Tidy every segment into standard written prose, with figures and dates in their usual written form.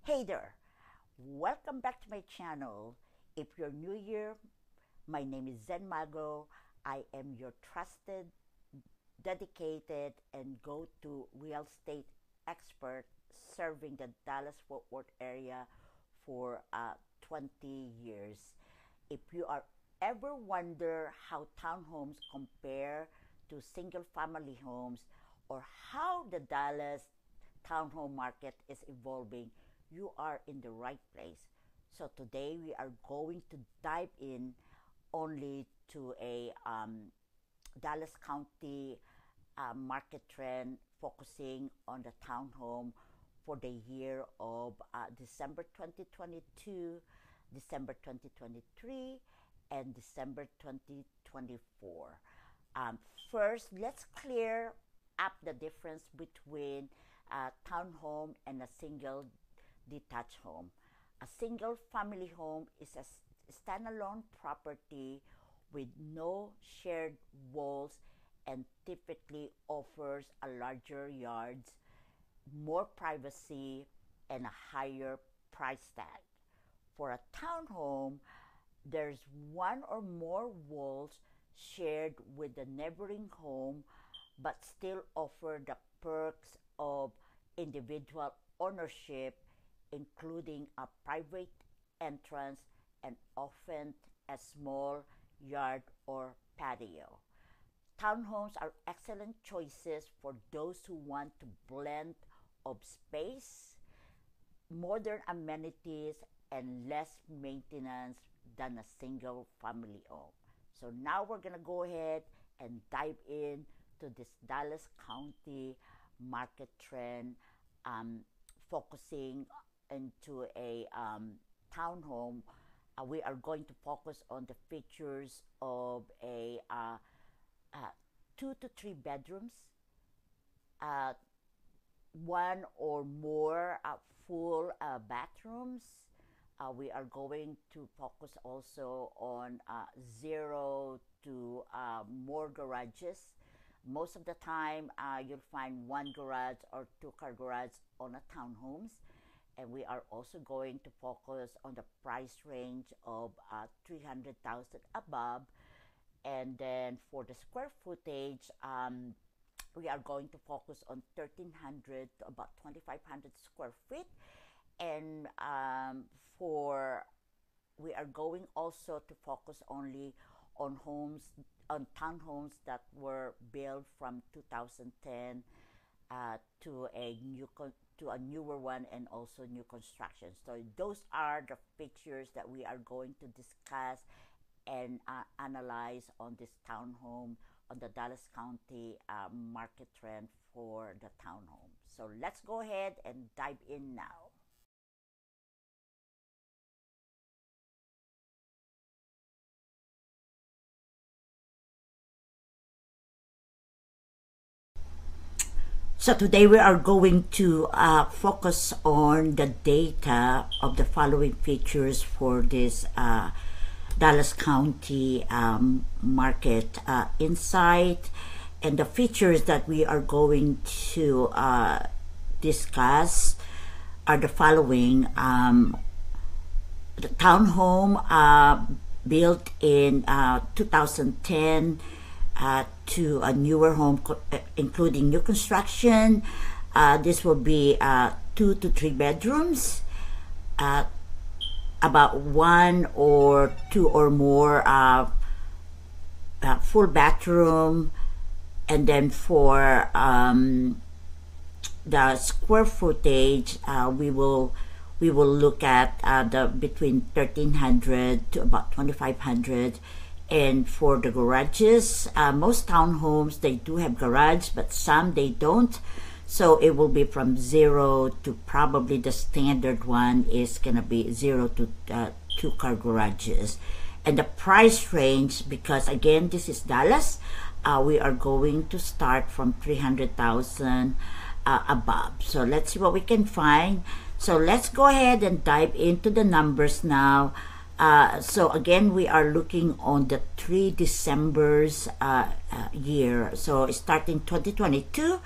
Hey there, welcome back to my channel. If you're new here, my name is Zen Mago. I am your trusted, dedicated, and go-to real estate expert serving the Dallas-Fort Worth area for 20 years. If you are ever wonder how townhomes compare to single-family homes or how the Dallas townhome market is evolving, you are in the right place. So today we are going to dive in only to a Dallas County market trend focusing on the townhome for the year of December 2022, December 2023, and December 2024. First, let's clear up the difference between a townhome and a single detached home. A single family home is a standalone property with no shared walls and typically offers a larger yards, more privacy, and a higher price tag. For a townhome, there's one or more walls shared with the neighboring home but still offer the perks of individual ownership, including a private entrance and often a small yard or patio. Townhomes are excellent choices for those who want to blend of space, modern amenities, and less maintenance than a single family home. So now we're gonna go ahead and dive in to this Dallas County market trend, focusing into a townhome. We are going to focus on the features of a 2 to 3 bedrooms, one or more full bathrooms. We are going to focus also on 0 to more garages. Most of the time, you'll find one garage or 2-car garage on a townhomes. And we are also going to focus on the price range of 300,000 above. And then for the square footage, we are going to focus on 1,300 to about 2,500 square feet. And we are going also to focus only on townhomes that were built from 2010 to a newer one, and also new construction. So those are the features that we are going to discuss and analyze on this townhome on the Dallas County market trend for the townhome. So let's go ahead and dive in now. So today we are going to focus on the data of the following features for this Dallas County market insight. And the features that we are going to discuss are the following. The townhome built in 2010 to a newer home, including new construction. This will be 2 to 3 bedrooms, about 1 or 2 or more full bathroom. And then for the square footage, we will look at the between 1,300 to about 2,500. And for the garages, most townhomes, they do have garage, but some they don't. So it will be from 0 to probably the standard one is gonna be 0 to 2-car garages. And the price range, because again, this is Dallas, we are going to start from 300,000 above. So let's see what we can find. So let's go ahead and dive into the numbers now. So again, we are looking on the 3 Decembers year. So starting 2022,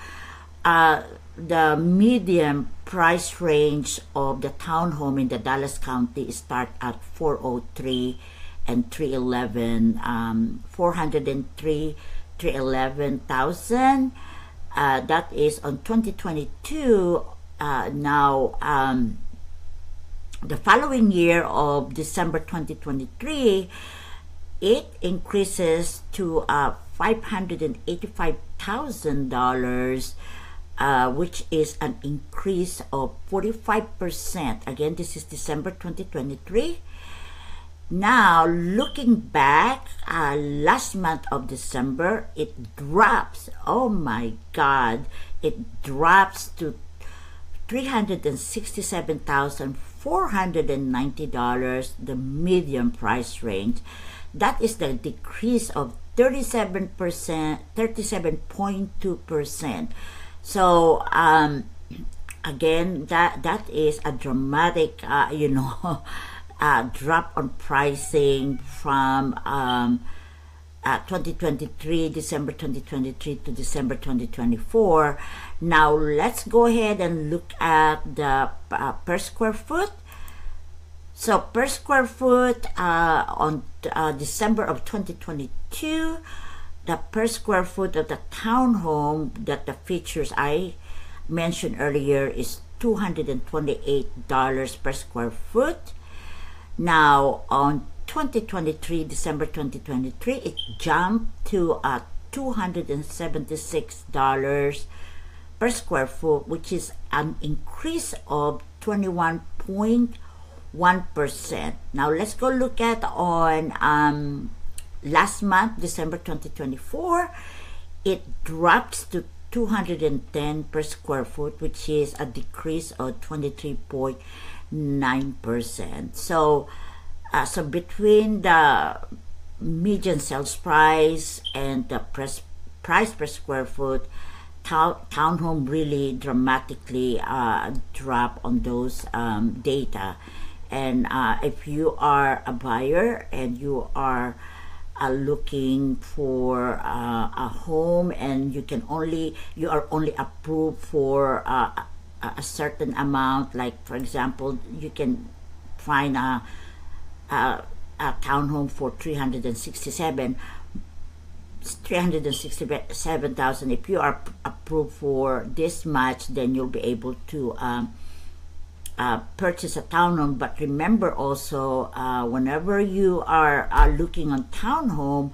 the median price range of the townhome in the Dallas County start at 403 and 311, 403, 311,000. That is on 2022. Now, the following year of December 2023, it increases to $585,000, which is an increase of 45%. Again, this is December 2023. Now, looking back, last month of December, it drops. Oh my God, it drops to $367,490, the median price range. That is the decrease of 37%, 37.2%. So, again, that is a dramatic, drop on pricing from 2023, December 2023 to December 2024. Now, let's go ahead and look at the per square foot. So, per square foot on December of 2022, the per square foot of the townhome that the features I mentioned earlier is $228 per square foot. Now, on 2023, December 2023, it jumped to $276 per square foot, which is an increase of 21.1%. Now, let's go look at on last month, December 2024, it drops to $210 per square foot, which is a decrease of 23.9%. So, so between the median sales price and the price per square foot, townhome really dramatically drop on those data. And if you are a buyer and you are looking for a home and you are only approved for a certain amount, like for example, you can find a townhome for 367,000. If you are approved for this much, then you'll be able to purchase a townhome. But remember also, whenever you are looking on townhome,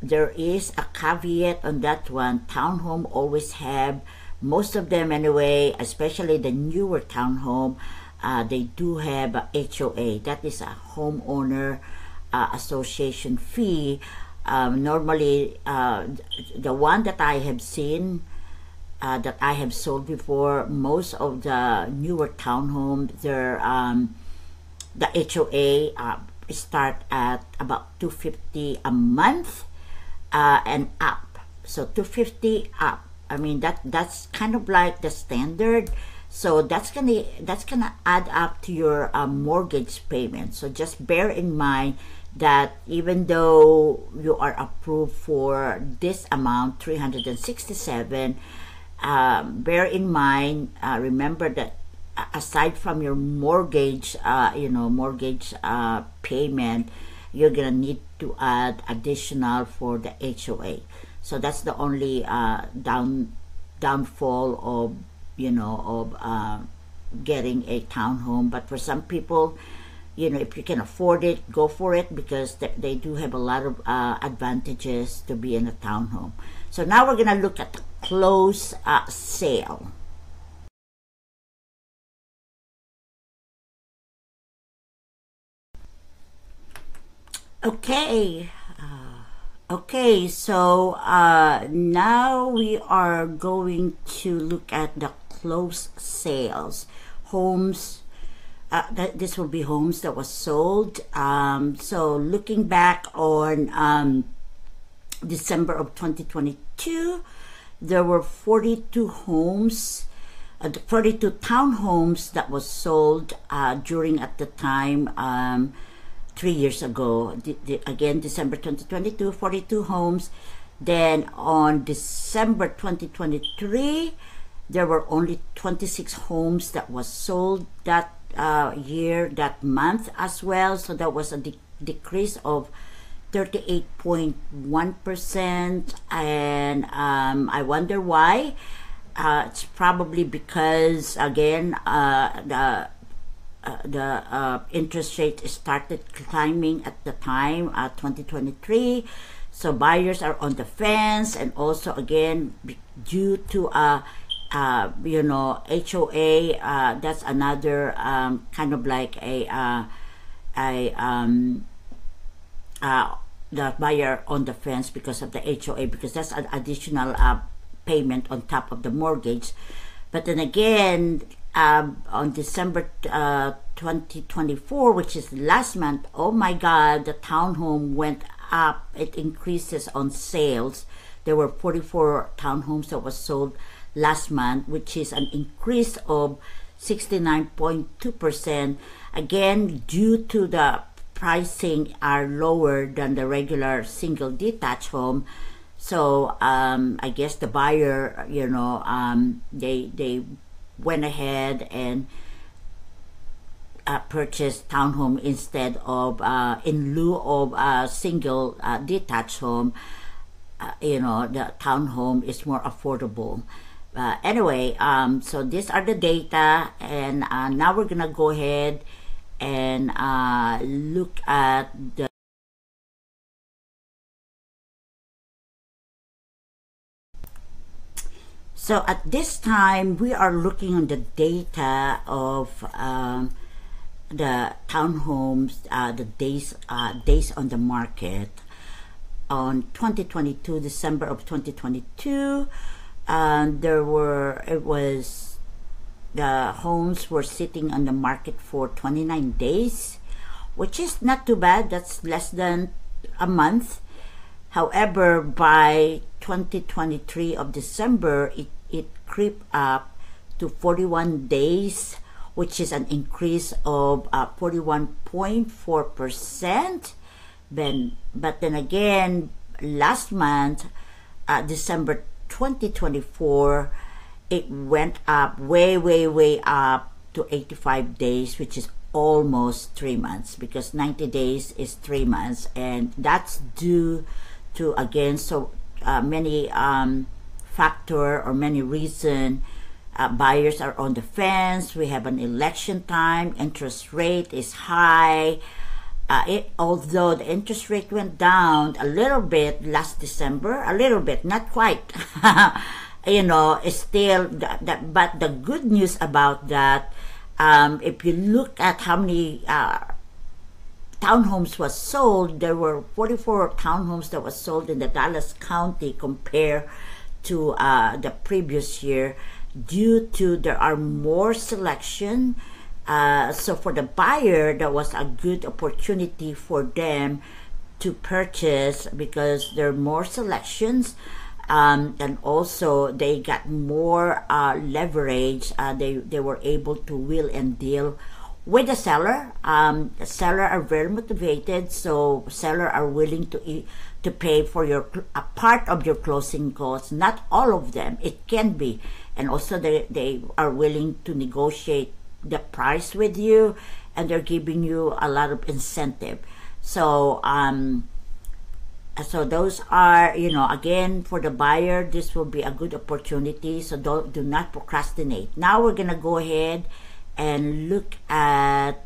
there is a caveat on that one. Townhome always have, most of them anyway, especially the newer townhome, they do have a HOA. That is a homeowner association fee. Normally, the one that I have seen, that I have sold before, most of the newer townhomes, the HOA start at about $250 a month and up. So $250 up. I mean, that's kind of like the standard. So that's gonna add up to your mortgage payment. So just bear in mind that even though you are approved for this amount, 367, bear in mind, remember that aside from your mortgage, payment, you're gonna need to add additional for the HOA. So that's the only downfall of getting a townhome. But for some people, if you can afford it, go for it, because they do have a lot of advantages to be in a townhome. So now we're gonna look at the closed sale. Okay. Okay, so now we are going to look at the closed sales. Homes, this will be homes that was sold. So looking back on December of 2022, there were 42 homes, 42 townhomes that was sold during at the time 3 years ago. Again, December 2022, 42 homes. Then on December 2023, there were only 26 homes that was sold that year, that month as well. So that was a decrease of 38.1%. And I wonder why. It's probably because, again, the interest rate started climbing at the time, 2023. So buyers are on the fence, and also again due to HOA, that's another kind of like the buyer on the fence because of the HOA, because that's an additional payment on top of the mortgage. But then again, on December 2024, which is last month, oh my God, the townhome went up. It increases on sales. There were 44 townhomes that was sold last month, which is an increase of 69.2%. Again, due to the pricing are lower than the regular single detached home. So I guess the buyer, they went ahead and purchased townhome instead of in lieu of a single detached home. The townhome is more affordable. Anyway, so these are the data, and now we're gonna go ahead and look at the So at this time, we are looking on the data of the townhomes, the days on the market. On 2022, December of 2022, the homes were sitting on the market for 29 days, which is not too bad. That's less than a month. However, by 2023 of December, it crept up to 41 days, which is an increase of 41.4%. But then again, last month, December 2024, it went up way up to 85 days, which is almost 3 months, because 90 days is 3 months, and that's due to, again, so many factor or many reason. Buyers are on the fence. We have an election time. Interest rate is high. Although the interest rate went down a little bit last December, a little bit, not quite. It's still but the good news about that, if you look at how many townhomes was sold, there were 44 townhomes that was sold in the Dallas County compared to the previous year, due to there are more selection. So for the buyer, that was a good opportunity for them to purchase because there are more selections, and also they got more leverage. They were able to wheel and deal with the seller. The seller are very motivated, so seller are willing to pay for a part of your closing costs. Not all of them, it can be, and also they are willing to negotiate the price with you, and they're giving you a lot of incentive. So so those are, again, for the buyer, this will be a good opportunity. So do not procrastinate. Now we're gonna go ahead and look at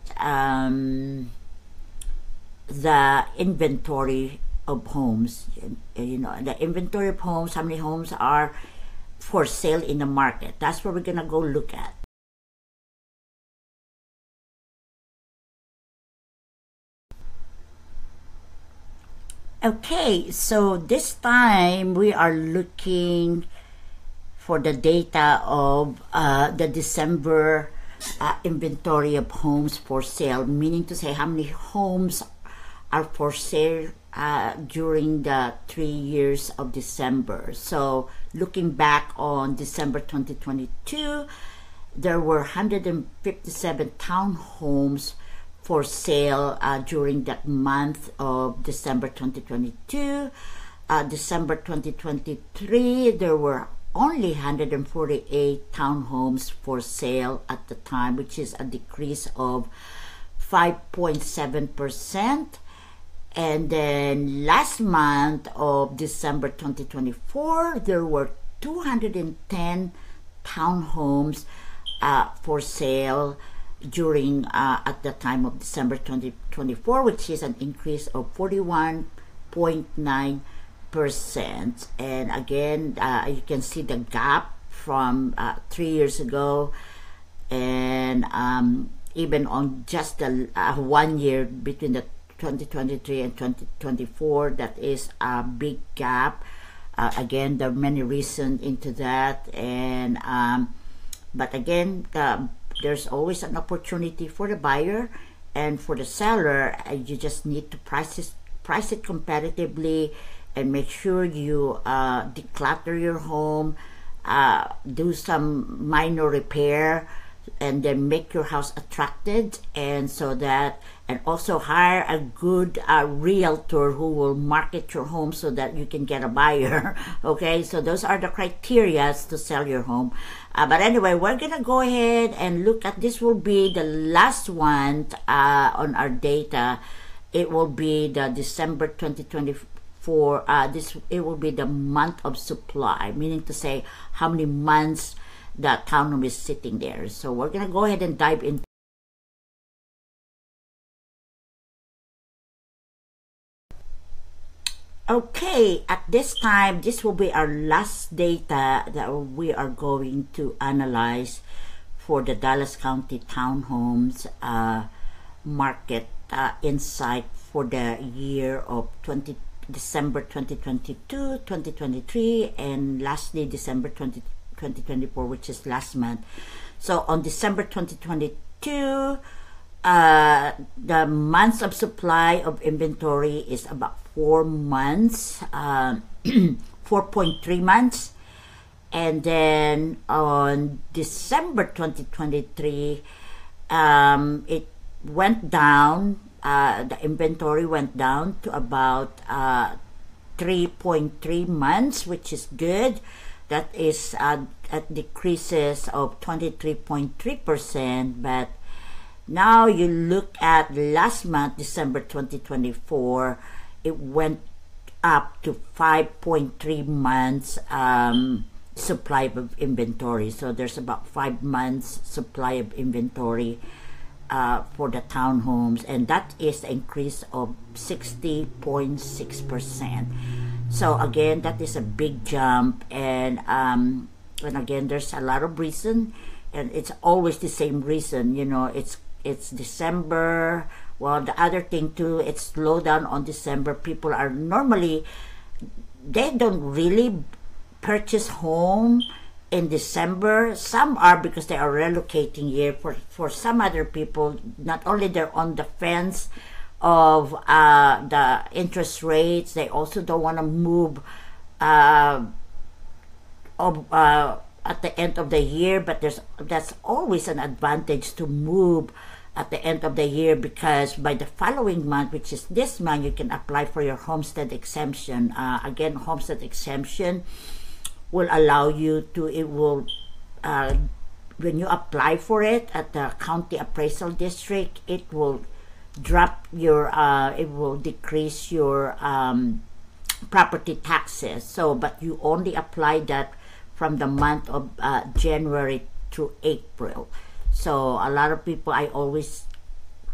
the inventory of homes. The inventory of homes, how many homes are for sale in the market. That's what we're gonna go look at. Okay, so this time we are looking for the data of the December inventory of homes for sale, meaning to say how many homes are for sale during the 3 years of December. So looking back on December 2022, there were 157 townhomes for sale during that month of December 2022. December 2023, there were only 148 townhomes for sale at the time, which is a decrease of 5.7%. And then last month of December 2024, there were 210 townhomes for sale during at the time of December 2024, which is an increase of 41.9%. And again, you can see the gap from 3 years ago, and even on just 1 year between the 2023 and 2024, that is a big gap. Again, there are many reasons into that, and but again, there's always an opportunity for the buyer, and for the seller, you just need to price it competitively, and make sure you declutter your home, do some minor repair, and then make your house attractive, and so that, and also hire a good realtor who will market your home so that you can get a buyer. Okay, so those are the criteria to sell your home. But anyway, we're gonna go ahead and look at, this will be the last one on our data. It will be the December 2024. It will be the month of supply, meaning to say how many months that townhome is sitting there. So we're gonna go ahead and dive in. Okay, at this time, this will be our last data that we are going to analyze for the Dallas County townhomes market insight for the year of December 2022, 2023, and lastly December 2024, which is last month. So on December 2022, the months of supply of inventory is about 4 months, 4.3 months. And then on December 2023, it went down, the inventory went down to about 3.3 months, which is good. That is at decreases of 23.3%. But now you look at last month, December 2024, it went up to 5.3 months supply of inventory. So there's about 5 months supply of inventory for the townhomes, and that is an increase of 60.6%. So again, that is a big jump, and again, there's a lot of reason, and it's always the same reason. You know, it's December. Well, the other thing too, it's slow down on December. People are normally, they don't really purchase home in December. Some are because they are relocating here. For some other people, not only they're on the fence of the interest rates, they also don't want to move at the end of the year. But that's always an advantage to move at the end of the year, because by the following month, which is this month, you can apply for your homestead exemption. Again, homestead exemption will allow you to, it will when you apply for it at the county appraisal district, it will drop your it will decrease your property taxes. So but you only apply that from the month of January through April. So a lot of people, I always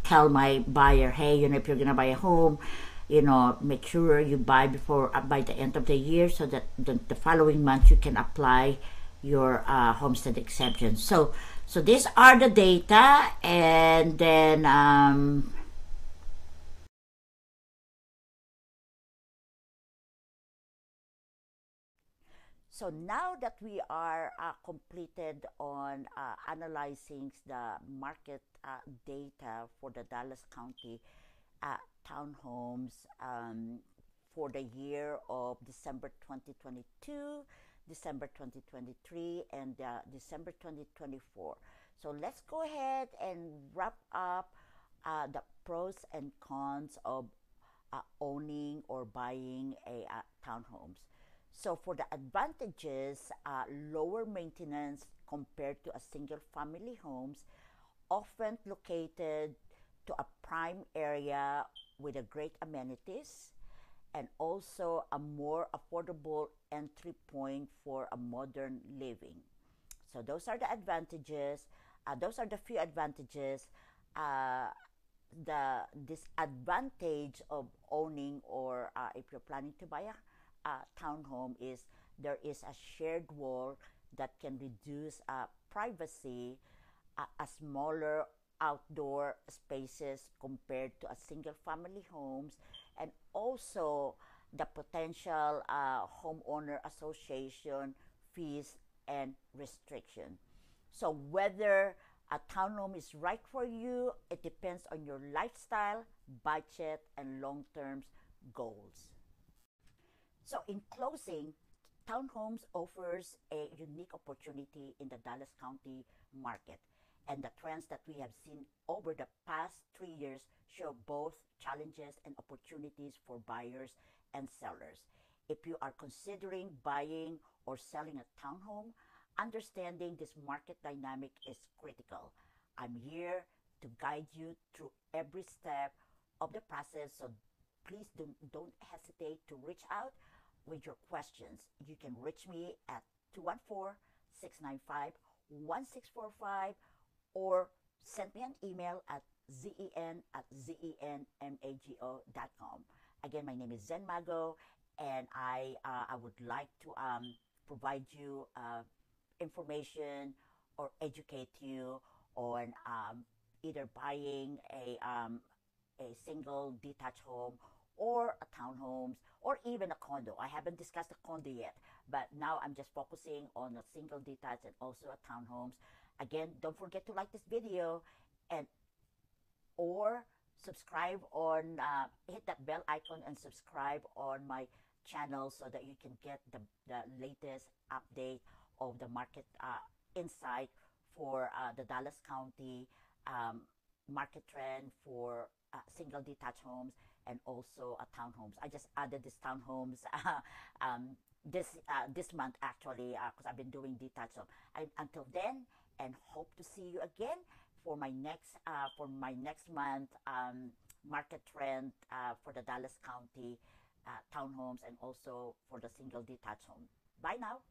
tell my buyer, hey, you know, if you're gonna buy a home, you know, make sure you buy before by the end of the year, so that the following month you can apply your homestead exemption. So these are the data, and then so now that we are completed on analyzing the market data for the Dallas County townhomes for the year of December 2022, December 2023, and December 2024. So let's go ahead and wrap up the pros and cons of owning or buying a townhomes. So for the advantages, lower maintenance compared to a single family homes, often located to a prime area with a great amenities, and also a more affordable entry point for a modern living. So those are the advantages. Those are the few advantages. Uh, the disadvantage of owning, or if you're planning to buy a townhome, is there is a shared wall that can reduce privacy, a smaller outdoor spaces compared to a single family homes, and also the potential homeowner association fees and restriction. So whether a townhome is right for you, it depends on your lifestyle, budget, and long-term goals. So in closing, townhomes offers a unique opportunity in the Dallas County market. And the trends that we have seen over the past 3 years show both challenges and opportunities for buyers and sellers. If you are considering buying or selling a townhome, understanding this market dynamic is critical. I'm here to guide you through every step of the process, so please don't hesitate to reach out with your questions. You can reach me at 214-695-1645, or send me an email at zen@zenmago.com. Again, my name is Zen Mago, and I would like to provide you information or educate you on either buying a single detached home, or a townhomes, or even a condo. I haven't discussed a condo yet, but now I'm just focusing on a single detached and also a townhomes. Again, don't forget to like this video, and or subscribe on hit that bell icon and subscribe on my channel so that you can get the latest update of the market insight for the Dallas County market trend for single detached homes and also townhomes. I just added this townhomes this month actually, because I've been doing detached home. Until then, and hope to see you again for my next month market trend for the Dallas County townhomes, and also for the single detached home. Bye now.